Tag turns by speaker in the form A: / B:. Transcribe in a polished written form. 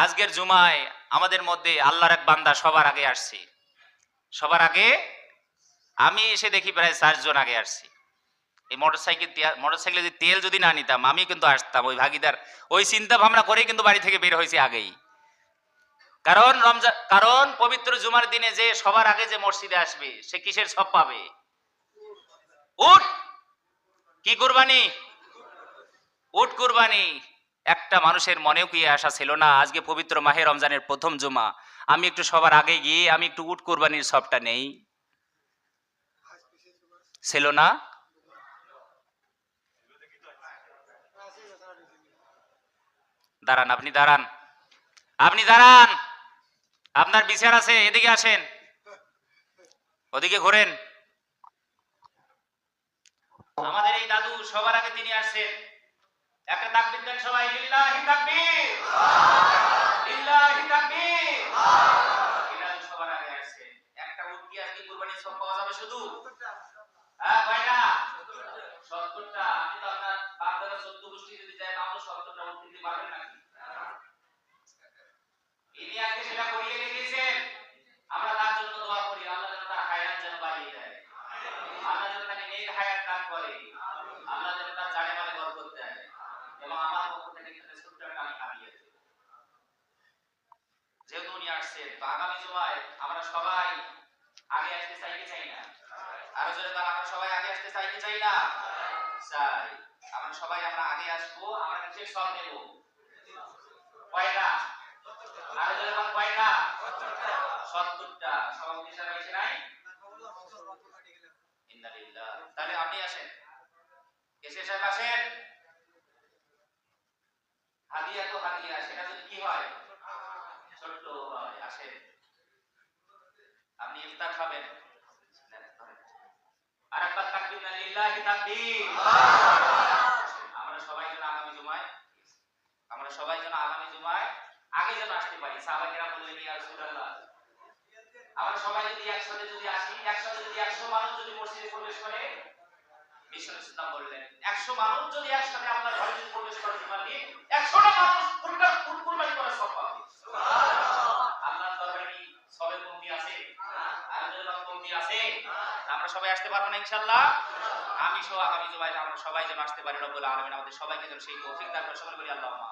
A: আজকের জুমায় আমাদের মধ্যে আল্লাহর এক বান্দা সবার আগে আসছে। সবার আগে আমি এসে দেখি প্রায় 4 জন আগে আসছি। এই মোটরসাইকেলে যদি তেল যদি না নিতাম আমি কিন্তু আসতাম। ওই ভাগিদার ওই চিন্তা ভাবনা করেই কিন্তু বাড়ি থেকে বের হয়েছি আগেই। কারণ পবিত্র জুমার দিনে যে সবার আগে যে মসজিদে আসবে সে কিসের সব পাবে? উট। কি কুরবানি? উট কুরবানি। একটা মানুষের মনেও কি আশা ছিল না আজকে পবিত্র মাহে রমজানের প্রথম জুমা, আমি একটু সবার আগে গিয়ে আমি একটু উট কুরবানির সবটা নেই? ছিল না? দাঁড়ান, আপনি দাঁড়ান, আপনি দাঁড়ান, আপনার বিচার আছে, এদিকে আসেন, ওদিকে ঘোরেন। আমাদের এই দাদু সবার আগে তিনি আসছেন। একটা তাকবীর দেন সবাই, লিল্লাহি তাকবীর, লিল্লাহি তাকবীর। এরা সবার আগে আসছেন। একটা উট কি আজকে কুরবানির সব পাওয়া যাবে শুধু? হ্যাঁ কয়টা? 70টা। আপনি তো আপনার বাপ দাদা 14 গোষ্ঠী যদি যায় তাহলে 70টা উট কিনতে পারবেন নাকি? ইনি আজকে সেটা করিয়ে রেখেছেন। আমরা তার জন্য দোয়া করি, আল্লাহ যেন তার হায়াত যেন বাড়িয়ে দেয়, আল্লাহ যেন তাকে নেক হায়াত দান করে, আল্লাহ যেন তার জানে মালে বরকত দেয়। এবং আমার পক্ষ থেকে কিন্তু ছোট্ট একটা আমি হাদিয়া দেব। যেহেতু উনি আসছেন, তো আগামী জুমায় আমরা সবাই আগে আসতে চাই কি চাই না? আরো জোরে বলেন, আমরা সবাই আগে আসতে চাই কি চাই না? চাই। আমরা সবাই আগে আসবো, আমরা কিসের সব নেব? কয়টা? আরো জোরে বলেন, কয়টা? 70টা। সভাপতি সাহেব এসে নাই? ইন্নালিল্লাহ। তাহলে আপনি আসেন, এসে সাহেব আসেন। হাদিয়া তো হাদিয়া, সেটা যদি কি হয়? ছোট্ট হয়। আসেন, আপনি ইফতার খাবেন। আরেকবার তাকবীর না, লিল্লাহি তাকবীর। আমরা সবাই যেন আগামী জুমায় আগে যেন আসতে পারি। সাহাবায়ে কেরাম বললেন, ইয়া রাসূলুল্লাহ, আমরা সবাই যদি একসাথে যদি আসি, একসাথে যদি 100 মানুষ যদি মসজিদে প্রবেশ করে, বিশ্বনবী ইসলাম বললেন 100 মানুষ যদি একসাথে আপনার ঘরে যদি প্রবেশ করে জুমার দিন, 100টা মানুষ কুরবানি করার সওয়াব পাবে। সুবহানাল্লাহ। আল্লাহর দরবারে কি সবের কমতি আছে? আর যদি কমতি আছে, আমরা সবাই আসতে পারবো না ইনশাআল্লাহ। আমি সহ আগামী জুমায় আমরা সবাই যেন আসতে পারি। রব্বুল আলামিন আমাদের সবাইকে যেন সেই তৌফিক দান করে। সকলে বলি আল্লাহুম্মা।